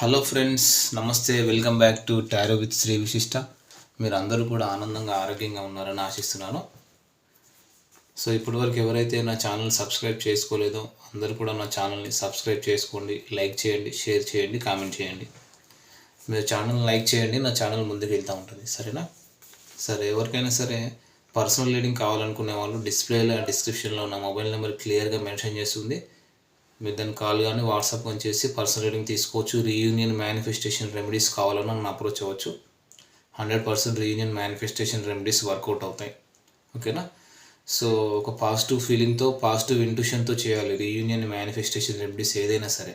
Hello friends, నమస్తే. Welcome back to tarot with Shri Vishishta. మీరు అందరూ కూడా ఆనందంగా ఆరోగ్యంగా ఉన్నారని ఆశిస్తున్నాను. సో ఇప్పటివరకు ఎవరైతే నా ఛానల్ సబ్స్క్రైబ్ చేసుకోలేదో అందరూ కూడా నా ఛానల్ని సబ్స్క్రైబ్ చేసుకోండి, లైక్ చేయండి, షేర్ చేయండి, కామెంట్ చేయండి. మీరు ఛానల్ లైక్ చేయండి, నా ఛానల్ ముందుకు వెళ్తూ ఉంటుంది. సరేనా? సరే, ఎవరికైనా సరే పర్సనల్ రీడింగ్ కావాలనుకునే వాళ్ళు డిస్క్రిప్షన్లో నా మొబైల్ నెంబర్ క్లియర్గా మెన్షన్ చేస్తుంది. మీరు దాన్ని కాల్ కానీ వాట్సాప్ కానీ చేసి పర్సనల్ రీడింగ్ తీసుకోవచ్చు. రీయూనియన్ మేనిఫెస్టేషన్ రెమెడీస్ కావాలన్నా నన్ను అప్రోచ్ అవ్వచ్చు. 100% రీయూనియన్ మేనిఫెస్టేషన్ రెమెడీస్ వర్కౌట్ అవుతాయి. ఓకేనా? సో ఒక పాజిటివ్ ఫీలింగ్తో, పాజిటివ్ ఇంట్యూషన్తో చేయాలి రీయూనియన్ మేనిఫెస్టేషన్ రెమెడీస్ ఏదైనా సరే.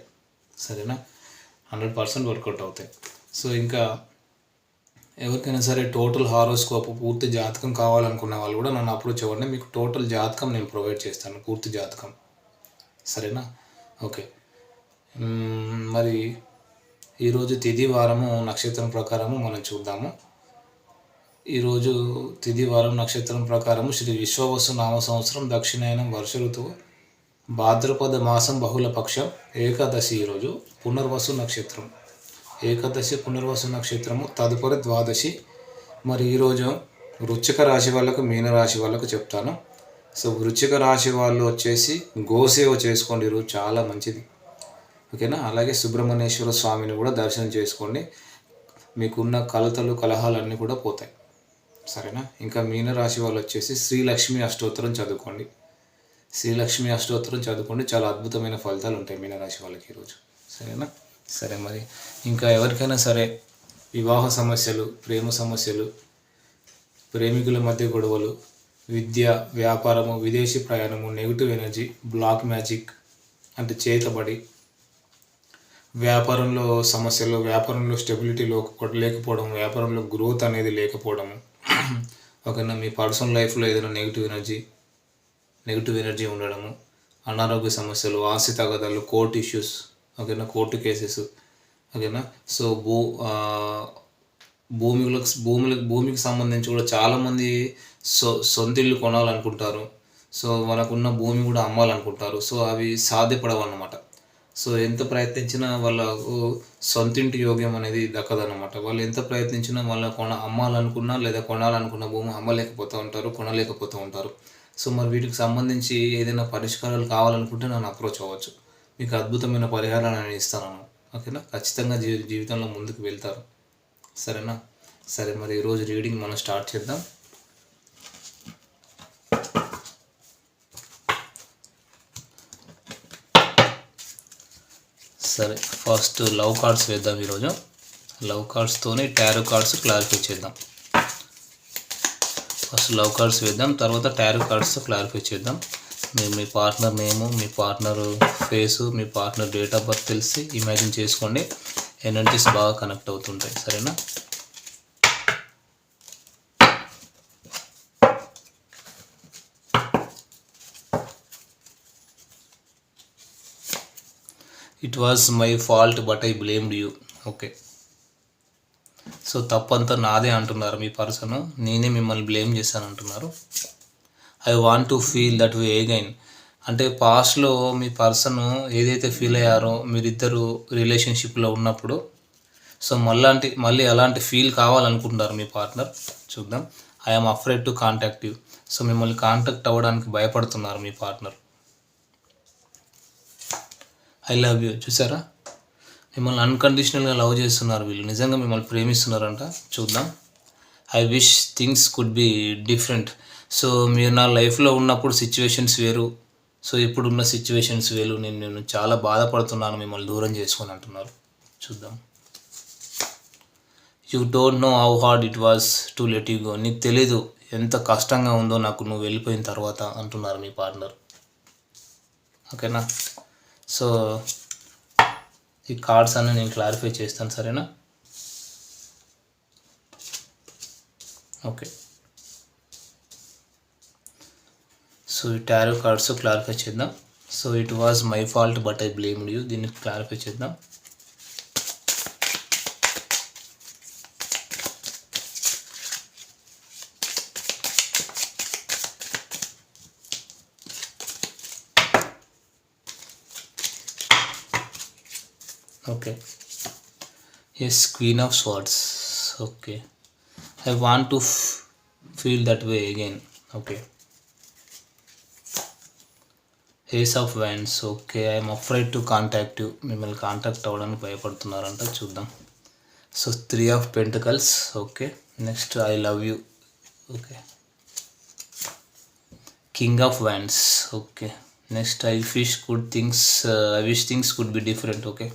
సరేనా? 100% వర్కౌట్ అవుతాయి. సో ఇంకా ఎవరికైనా సరే టోటల్ హారోస్కోప్ పూర్తి జాతకం కావాలనుకున్న వాళ్ళు కూడా నన్ను అప్రోచ్ అవ్వండి. మీకు టోటల్ జాతకం నేను ప్రొవైడ్ చేస్తాను, పూర్తి జాతకం. సరేనా? ఓకే. మరి ఈరోజు తిథి వారము నక్షత్రం ప్రకారము మనం చూద్దాము. ఈరోజు తిథి వారం నక్షత్రం ప్రకారము శ్రీ విశ్వవసు నామ సంవత్సరం దక్షిణాయనం వర్ష ఋతువు భాద్రపద మాసం బహుళపక్షం ఏకాదశి. ఈరోజు పునర్వసు నక్షత్రం, ఏకాదశి పునర్వసు నక్షత్రము తదుపరి ద్వాదశి. మరి ఈరోజు వృశ్చిక రాశి వాళ్ళకు, మీనరాశి వాళ్ళకు చెప్తాను. సో వృశ్చిక రాశి వాళ్ళు వచ్చేసి గోసేవ చేసుకోండి, ఈరోజు చాలా మంచిది. ఓకేనా? అలాగే సుబ్రహ్మణ్యేశ్వర స్వామిని కూడా దర్శనం చేసుకోండి. మీకున్న కలతలు, కలహాలన్నీ కూడా పోతాయి. సరేనా? ఇంకా మీనరాశి వాళ్ళు వచ్చేసి శ్రీలక్ష్మి అష్టోత్తరం చదువుకోండి. శ్రీలక్ష్మి అష్టోత్తరం చదువుకోండి, చాలా అద్భుతమైన ఫలితాలు ఉంటాయి మీనరాశి వాళ్ళకి ఈరోజు. సరేనా? సరే, మరి ఇంకా ఎవరికైనా సరే వివాహ సమస్యలు, ప్రేమ సమస్యలు, ప్రేమికుల మధ్య గొడవలు, విద్య, వ్యాపారము, విదేశీ ప్రయాణము, నెగిటివ్ ఎనర్జీ, బ్లాక్ మ్యాజిక్ అంటే చేతబడి, వ్యాపారంలో సమస్యలు, వ్యాపారంలో స్టెబిలిటీ లేకపోవడం, వ్యాపారంలో గ్రోత్ అనేది లేకపోవడము. ఓకేనా? మీ పర్సనల్ లైఫ్లో ఏదైనా నెగిటివ్ ఎనర్జీ ఉండడము, అనారోగ్య సమస్యలు, ఆస్తి తగాదాలు, కోర్టు ఇష్యూస్. ఓకేనా? Court cases. ఓకేనా? సో భూమికి సంబంధించి కూడా చాలామంది సొంతిల్లు కొనాలనుకుంటారు. సో మనకున్న భూమి కూడా అమ్మాలనుకుంటారు. సో అవి సాధ్యపడవు అన్నమాట. సో ఎంత ప్రయత్నించినా వాళ్ళకు సొంతింటి యోగ్యం అనేది దక్కదన్నమాట. వాళ్ళు ఎంత ప్రయత్నించినా వాళ్ళ అమ్మాలనుకున్నా లేదా కొనాలనుకున్న భూమి అమ్మలేకపోతూ ఉంటారు, కొనలేకపోతూ ఉంటారు. సో మరి వీటికి సంబంధించి ఏదైనా పరిష్కారాలు కావాలనుకుంటే నన్ను అప్రోచ్ అవ్వచ్చు. మీకు అద్భుతమైన పరిహారాన్ని నేను ఇస్తాను. ఓకేనా? ఖచ్చితంగా జీవితంలో ముందుకు వెళ్తారు. సరేనా? సరే, మరి ఈరోజు రీడింగ్ మనం స్టార్ట్ చేద్దాం. సరే, ఫస్ట్ లవ్ కార్డ్స్ వేద్దాం. ఈరోజు లవ్ కార్డ్స్తోనే టారో కార్డ్స్ క్లారిఫై చేద్దాం. ఫస్ట్ లవ్ కార్డ్స్ వేద్దాం, తర్వాత టారో కార్డ్స్తో క్లారిఫై చేద్దాం. మీరు మీ partner name, me partner face, me partner date of birth తెలిసి ఇమాజిన్ చేసుకోండి. ఎనర్జీస్ బాగా కనెక్ట్ అవుతుంటాయి. సరేనా? It was my fault but I blamed you. Okay. So తప్పంతా నాదే అంటున్నారు మీ పర్సన్. నేనే మిమ్మల్ని బ్లేమ్ చేశాను అంటున్నారు. I want to feel that way again. అంటే పాస్ట్లో మీ పర్సన్ ఏదైతే ఫీల్ అయ్యారో మీరిద్దరు రిలేషన్షిప్లో ఉన్నప్పుడు, సో మళ్ళీ అలాంటి ఫీల్ కావాలనుకుంటున్నారు మీ పార్ట్నర్. చూద్దాం. I'm afraid to contact you. So మిమ్మల్ని కాంటాక్ట్ అవ్వడానికి భయపడుతున్నారు మీ పార్ట్నర్. I love you. చూసారా? మిమ్మల్ని అన్కండిషనల్గా లవ్ చేస్తున్నారు వీళ్ళు. నిజంగా మిమ్మల్ని ప్రేమిస్తున్నారంట. చూద్దాం. I wish things could be different. So మీరు నా లైఫ్లో ఉన్నప్పుడు సిచ్యువేషన్స్ వేరు, సో ఇప్పుడున్న సిచ్యువేషన్స్ వేరు. నేను చాలా బాధపడుతున్నాను మిమ్మల్ని దూరం చేసుకొని అంటున్నారు. చూద్దాం. You don't know how hard it was to let you go. నీకు తెలీదు ఎంత కష్టంగా ఉందో నాకు నువ్వు వెళ్ళిపోయిన తర్వాత అంటున్నారు మీ పార్ట్నర్. ఓకేనా? సో ఈ కార్డ్స్ అన్నీ నేను క్లారిఫై చేస్తాను. సరేనా? ఓకే. సో ఈ టారో కార్డ్స్ క్లారిఫై చేద్దాం. So it was my fault but I blamed you. దీన్ని క్లారిఫై చేద్దాం. Okay. Yes, queen of swords. Okay, I want to feel that way again. Okay, ace of wands. Okay, I'm afraid to contact you. మిమ్మల్ని contact అవ్వడానికి భయపడుతున్నారంట, చూద్దాం. So 3 of pentacles. Okay, next I love you. Okay, king of wands. Okay, next I wish things could be different. Okay,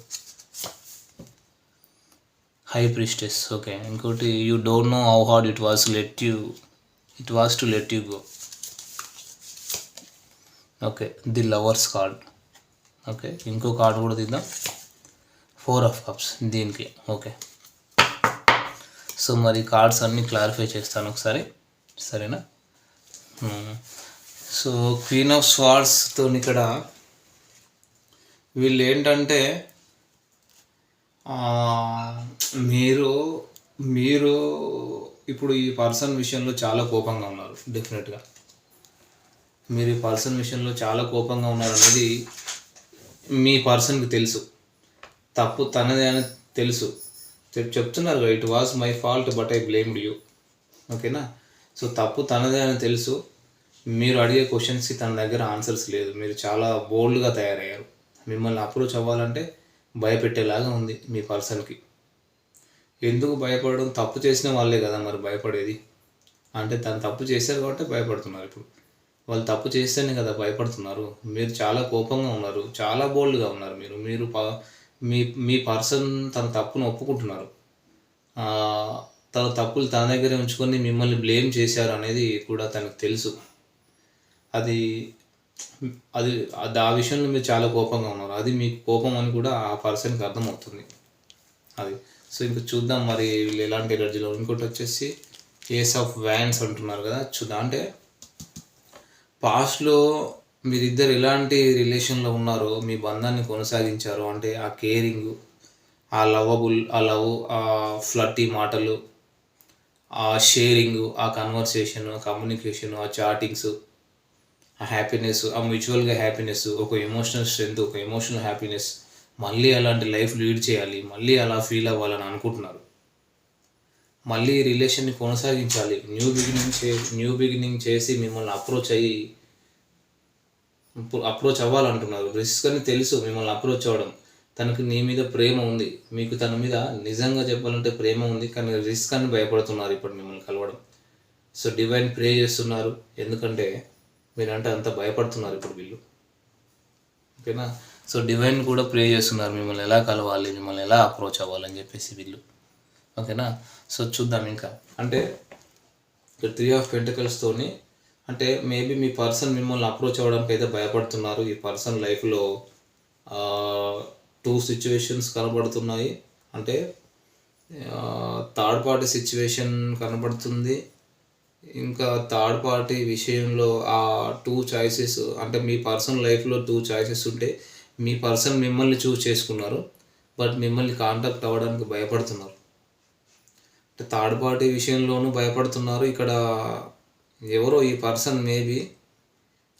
high priestess. Okay, ఇంకోటి you don't know how hard it was to let you go. Okay, the lovers card. Okay, ఇంకో card కూడా తీద్దాం, 4 of cups దీనికి. Okay, so మరి cards అన్నీ clarify చేస్తాను ఒకసారి, సరేనా. సో క్వీన్ ఆఫ్ స్వార్డ్స్తో ఇక్కడ వీళ్ళు ఏంటంటే మీరు ఇప్పుడు ఈ పర్సన్ విషయంలో చాలా కోపంగా ఉన్నారు. డెఫినెట్గా మీరు ఈ పర్సన్ విషయంలో చాలా కోపంగా ఉన్నారు అనేది మీ పర్సన్కి తెలుసు. తప్పు తనదే అని తెలుసు. చెప్తున్నారు, it was my fault but I blamed you. ఓకేనా. సో తప్పు తనదే అని తెలుసు. మీరు అడిగే క్వశ్చన్స్కి తన దగ్గర ఆన్సర్స్ లేదు. మీరు చాలా బోల్డ్గా తయారయ్యారు. మిమ్మల్ని అప్రోచ్ అవ్వాలంటే భయపెట్టేలాగా ఉంది మీ పర్సన్కి. ఎందుకు భయపడడం? తప్పు చేసిన వాళ్ళే కదా మరి భయపడేది. అంటే తను తప్పు చేశారు కాబట్టి భయపడుతున్నారు. ఇప్పుడు వాళ్ళు తప్పు చేస్తేనే కదా భయపడుతున్నారు. మీరు చాలా కోపంగా ఉన్నారు, చాలా బోల్డ్గా ఉన్నారు. మీరు మీ పర్సన్ తన తప్పును ఒప్పుకుంటున్నారు. తన తప్పులు తన దగ్గరే ఉంచుకొని మిమ్మల్ని బ్లేమ్ చేశారు అనేది కూడా తనకు తెలుసు. అది ఆ విషయంలో మీరు చాలా కోపంగా ఉన్నారు. అది మీకు కోపం అని కూడా ఆ పర్సన్కి అర్థమవుతుంది. అది సో ఇంకా చూద్దాం మరి వీళ్ళు ఎలాంటి ఎనర్జీలో. ఇంకోటి వచ్చేసి ఏస్ ఆఫ్ వ్యాండ్స్ అంటున్నారు కదా, చూద్దాం. అంటే పాస్ట్లో మీరిద్దరు ఎలాంటి రిలేషన్లో ఉన్నారో, మీ బంధాన్ని కొనసాగించారో, అంటే ఆ కేరింగ్, ఆ లవ్, ఆ ఫ్లర్టీ మాటలు, ఆ షేరింగ్, ఆ కన్వర్సేషన్, కమ్యూనికేషన్, ఆ చాటింగ్స్, ఆ హ్యాపీనెస్, ఆ మ్యూచువల్గా హ్యాపీనెస్, ఒక ఎమోషనల్ స్ట్రెంగ్త్, ఒక ఎమోషనల్ హ్యాపీనెస్, మళ్ళీ అలాంటి లైఫ్ లీడ్ చేయాలి, మళ్ళీ అలా ఫీల్ అవ్వాలని అనుకుంటున్నారు. మళ్ళీ ఈ రిలేషన్ని కొనసాగించాలి, న్యూ బిగినింగ్ చేసి మిమ్మల్ని అప్రోచ్ అవ్వాలంటున్నారు. రిస్క్ అని తెలుసు మిమ్మల్ని అప్రోచ్ అవ్వడం. తనకు నీ మీద ప్రేమ ఉంది, మీకు తన మీద నిజంగా చెప్పాలంటే ప్రేమ ఉంది, కానీ రిస్క్ అని భయపడుతున్నారు ఇప్పుడు మిమ్మల్ని కలవడం. సో డివైన్ ప్రే చేస్తున్నారు, ఎందుకంటే మీరంటే అంత భయపడుతున్నారు ఇప్పుడు వీళ్ళు. ఓకేనా. సో డివైన్ కూడా ప్రే చేస్తున్నారు మిమ్మల్ని ఎలా కలవాలి, మిమ్మల్ని ఎలా అప్రోచ్ అవ్వాలని చెప్పేసి వీళ్ళు. ఓకేనా. సో చూద్దాం ఇంకా. అంటే ఇక్కడ 3 ఆఫ్ పెంటికల్స్తోని అంటే మేబీ మీ పర్సన్ మిమ్మల్ని అప్రోచ్ అవ్వడానికి అయితే భయపడుతున్నారు. ఈ పర్సన్ లైఫ్లో 2 సిచ్యువేషన్స్ కనబడుతున్నాయి. అంటే థర్డ్ పార్టీ సిచ్యువేషన్ కనబడుతుంది. ఇంకా థర్డ్ పార్టీ విషయంలో ఆ 2 చాయిసెస్, అంటే మీ పర్సన్ లైఫ్లో 2 చాయిసెస్ ఉంటే మీ పర్సన్ మిమ్మల్ని చూస్ చేసుకున్నారు, బట్ మిమ్మల్ని కాంటాక్ట్ అవ్వడానికి భయపడుతున్నారు. అంటే థర్డ్ పార్టీ విషయంలోనూ భయపడుతున్నారు. ఇక్కడ ఎవరో ఈ పర్సన్ మేబీ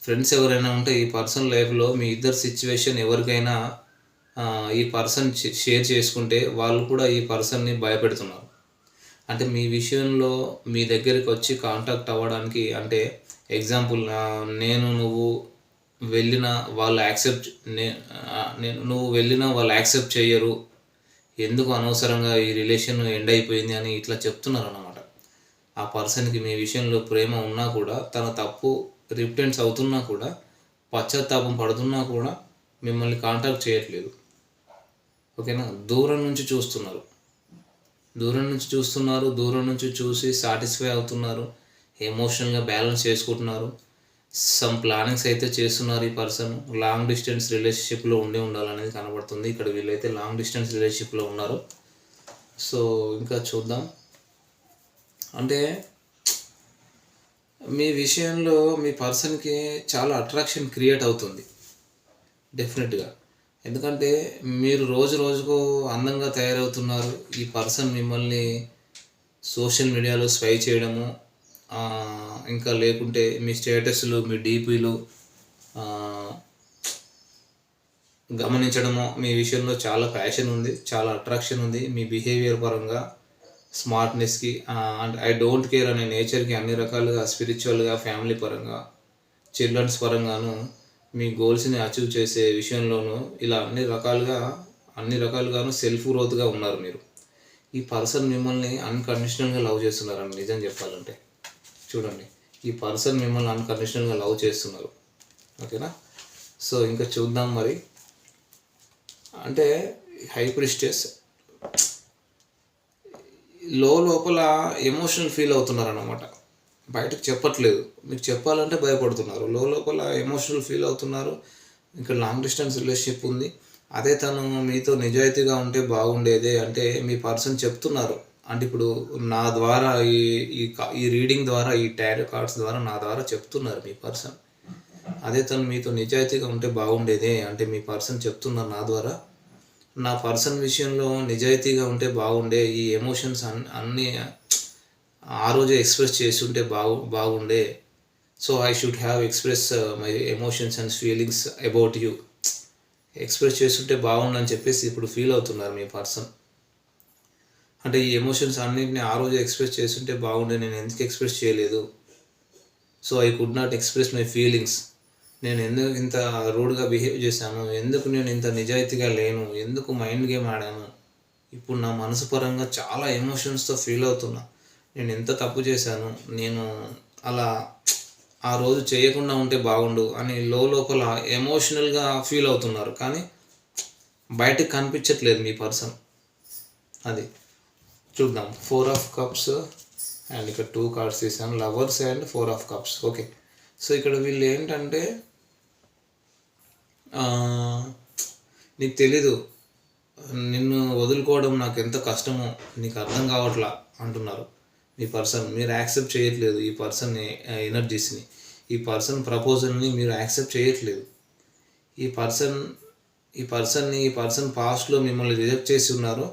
ఫ్రెండ్స్ ఎవరైనా ఉంటే ఈ పర్సన్ లైఫ్లో మీ ఇద్దరు సిచ్యువేషన్ ఎవరికైనా ఈ పర్సన్ షేర్ చేసుకుంటే వాళ్ళు కూడా ఈ పర్సన్ని భయపెడుతున్నారు. అంటే మీ విషయంలో మీ దగ్గరికి వచ్చి కాంటాక్ట్ అవ్వడానికి, అంటే ఎగ్జాంపుల్ నువ్వు వెళ్ళినా వాళ్ళు యాక్సెప్ట్ చేయరు, ఎందుకు అనవసరంగా ఈ రిలేషన్ ఎండ్ అయిపోయింది అని ఇట్లా చెప్తున్నారు అన్నమాట. ఆ పర్సన్కి మీ విషయంలో ప్రేమ ఉన్నా కూడా, తన తప్పు రిపెంటెన్స్ అవుతున్నా కూడా, పశ్చాత్తాపం పడుతున్నా కూడా మిమ్మల్ని కాంటాక్ట్ చేయట్లేదు. ఓకేనా. దూరం నుంచి చూస్తున్నారు, దూరం నుంచి చూసి సాటిస్ఫై అవుతున్నారు, ఎమోషనల్గా బ్యాలెన్స్ చేసుకుంటున్నారు. సమ్ ప్లానింగ్స్ అయితే చేస్తున్నారు ఈ పర్సన్. లాంగ్ డిస్టెన్స్ రిలేషన్షిప్లో ఉండాలనేది కనబడుతుంది. ఇక్కడ వీళ్ళైతే లాంగ్ డిస్టెన్స్ రిలేషన్షిప్లో ఉన్నారు. సో ఇంకా చూద్దాం. అంటే మీ విషయంలో మీ పర్సన్కి చాలా అట్రాక్షన్ క్రియేట్ అవుతుంది డెఫినెట్గా. ఎందుకంటే మీరు రోజుకు అందంగా తయారవుతున్నారు. ఈ పర్సన్ మిమ్మల్ని సోషల్ మీడియాలో స్వై చేయడము, ఇంకా లేకుంటే మీ స్టేటస్లు, మీ డీపీలు, గమనించడము, మీ విషయంలో చాలా ప్యాషన్ ఉంది, చాలా అట్రాక్షన్ ఉంది, మీ బిహేవియర్ పరంగా స్మార్ట్నెస్కి అండ్ ఐ డోంట్ కేర్ అనే నేచర్కి అన్ని రకాలుగా స్పిరిచువల్గా, ఫ్యామిలీ పరంగా, చిల్డ్రన్స్ పరంగాను మీ గోల్స్ని అచీవ్ చేసే విషయంలోనూ ఇలా అన్ని రకాలుగాను సెల్ఫ్ గ్రోత్గా ఉన్నారు మీరు. ఈ పర్సన్ మిమ్మల్ని అన్కండిషనల్గా లవ్ చేస్తున్నారండి. నిజం చెప్పాలంటే చూడండి, ఈ పర్సన్ మిమ్మల్ని అన్కండిషనల్గా లవ్ చేస్తున్నారు. ఓకేనా? సో ఇంకా చూద్దాం మరి. అంటే హై ప్రిస్టెస్ లోపల ఎమోషనల్ ఫీల్ అవుతున్నారు అన్నమాట. బయటకు చెప్పట్లేదు, మీకు చెప్పాలంటే భయపడుతున్నారు. లోపల ఎమోషనల్ ఫీల్ అవుతున్నారు. ఇక్కడ లాంగ్ డిస్టెన్స్ రిలేషన్షిప్ ఉంది. అదే తను మీతో నిజాయితీగా ఉంటే బాగుండేదే అంటే మీ పర్సన్ చెప్తున్నారు. అంటే ఇప్పుడు నా ద్వారా ఈ రీడింగ్ ద్వారా, ఈ టారో కార్డ్స్ ద్వారా నా ద్వారా చెప్తున్నారు మీ పర్సన్. అదే తను మీతో నిజాయితీగా ఉంటే బాగుండేదే అంటే మీ పర్సన్ చెప్తున్నారు నా ద్వారా. నా పర్సన్ విషయంలో నిజాయితీగా ఉంటే బాగుండే, ఈ ఎమోషన్స్ అన్నీ ఆ రోజే ఎక్స్ప్రెస్ చేస్తుంటే బాగుండే. So I should have express my emotions and feelings about you. Express చేస్తుంటే బాగుండని చెప్పేసి ఇప్పుడు ఫీల్ అవుతున్నారు మీ పర్సన్. అంటే ఈ ఎమోషన్స్ అన్నింటినీ ఆ రోజే ఎక్స్ప్రెస్ చేస్తుంటే బాగుండే, నేను ఎందుకు ఎక్స్ప్రెస్ చేయలేదు. So I could not express my feelings. నేను ఎందుకు ఇంత రూడ్గా బిహేవ్ చేశాను, ఎందుకు నేను ఇంత నిజాయితీగా లేను, ఎందుకు మైండ్ గేమ్ ఆడాను. ఇప్పుడు నా మనసు పరంగా చాలా ఎమోషన్స్తో ఫీల్ అవుతున్నా. నేను ఎంత తప్పు చేశాను, నేను అలా ఆ రోజు చేయకుండా ఉంటే బాగుండు అని లోపల ఎమోషనల్గా ఫీల్ అవుతున్నారు. కానీ బయటకు కనిపించట్లేదు మీ పర్సన్. అది చూద్దాం. 4 ఆఫ్ కప్స్ అండ్ ఇక్కడ 2 కార్డ్స్ తీసాను, lovers and 4 of cups. Okay, so ఇక్కడ వీళ్ళు ఏంటంటే నీకు తెలీదు, నిన్ను వదులుకోవడం నాకు ఎంత కష్టమో నీకు అర్థం కావట్లా అంటున్నారు మీ పర్సన్. మీరు యాక్సెప్ట్ చేయట్లేదు ఈ పర్సన్ ఎనర్జీస్ని, ఈ పర్సన్ ప్రపోజల్ని మీరు యాక్సెప్ట్ చేయట్లేదు. ఈ పర్సన్ పాస్ట్లో మిమ్మల్ని రిజెక్ట్ చేసి ఉన్నారు.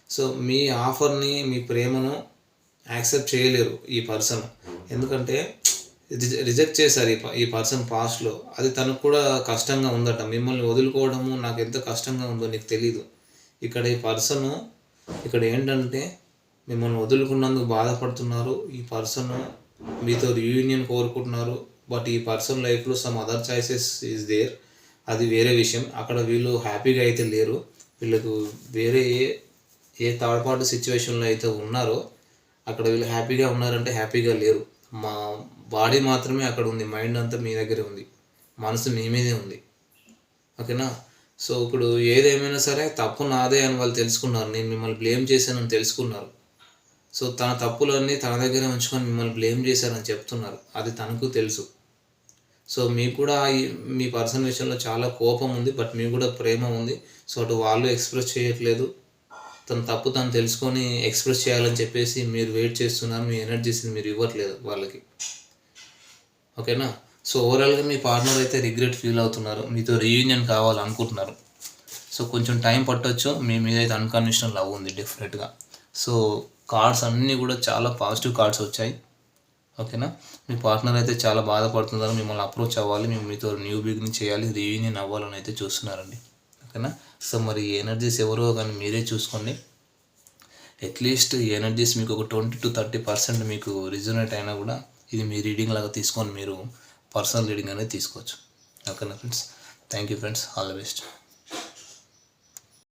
సో మీ ఆఫర్ని, మీ ప్రేమను యాక్సెప్ట్ చేయలేరు ఈ పర్సన్. ఎందుకంటే రిజెక్ట్ చేశారు ఈ పర్సన్ పాస్ట్లో. అది తనకు కూడా కష్టంగా ఉందట. మిమ్మల్ని వదులుకోవడము నాకు ఎంత కష్టంగా ఉందో నీకు తెలీదు. ఇక్కడ ఈ పర్సను ఇక్కడ ఏంటంటే మిమ్మల్ని వదులుకున్నందుకు బాధపడుతున్నారు. ఈ పర్సన్ మీతో రీయూనియన్ కోరుకుంటున్నారు. బట్ ఈ పర్సన్ లైఫ్లో some other choices is there. అది వేరే విషయం. అక్కడ వీళ్ళు హ్యాపీగా అయితే లేరు. వీళ్ళకు వేరే ఏ థర్డ్ పార్టీ సిచ్యువేషన్లో అయితే ఉన్నారో అక్కడ వీళ్ళు హ్యాపీగా ఉన్నారంటే హ్యాపీగా లేరు. మా బాడీ మాత్రమే అక్కడ ఉంది, మైండ్ అంతా మీ దగ్గరే ఉంది, మనసు మీ మీదే ఉంది. ఓకేనా? సో ఇప్పుడు ఏదేమైనా సరే తప్పు నాదే అని వాళ్ళు తెలుసుకున్నారు. నేను మిమ్మల్ని బ్లేమ్ చేశానని తెలుసుకున్నారు. సో తన తప్పులన్నీ తన దగ్గరే ఉంచుకొని మిమ్మల్ని బ్లేమ్ చేశారని చెప్తున్నారు. అది తనకు తెలుసు. సో మీకు కూడా మీ పర్సన్ విషయంలో చాలా కోపం ఉంది, బట్ మీకు కూడా ప్రేమ ఉంది. సో అటు వాళ్ళు ఎక్స్ప్రెస్ చేయట్లేదు. తన తప్పు తను తెలుసుకొని ఎక్స్ప్రెస్ చేయాలని చెప్పేసి మీరు వెయిట్ చేస్తున్నారు. మీ ఎనర్జీస్ని మీరు ఇవ్వట్లేదు వాళ్ళకి. ఓకేనా? సో ఓవరాల్గా మీ పార్ట్నర్ అయితే రిగ్రెట్ ఫీల్ అవుతున్నారు, మీతో రీయూనియన్ కావాలనుకుంటున్నారు. సో కొంచెం టైం పట్టొచ్చు. మీ మీద అయితే అన్కండిషనల్ లవ్ ఉంది డెఫినెట్గా. సో కార్డ్స్ అన్నీ కూడా చాలా పాజిటివ్ కార్డ్స్ వచ్చాయి. ఓకేనా? మీ పార్ట్నర్ అయితే చాలా బాధపడుతున్నారు, మిమ్మల్ని అప్రోచ్ అవ్వాలి, మీతో న్యూ బిగినింగ్ చేయాలి, రీయూనియన్ అవ్వాలని అయితే చూస్తున్నారండి. ఓకేనా? సో మరి ఈ ఎనర్జీస్ ఎవరో కానీ మీరే చూసుకోండి. అట్లీస్ట్ ఈ ఎనర్జీస్ మీకు ఒక 20 to 30% మీకు రిజొనేట్ అయినా కూడా ఇది మీ రీడింగ్ లాగా తీసుకొని మీరు పర్సనల్ రీడింగ్ అనేది తీసుకోవచ్చు. ఓకేనా friends? Thank you friends, all the best.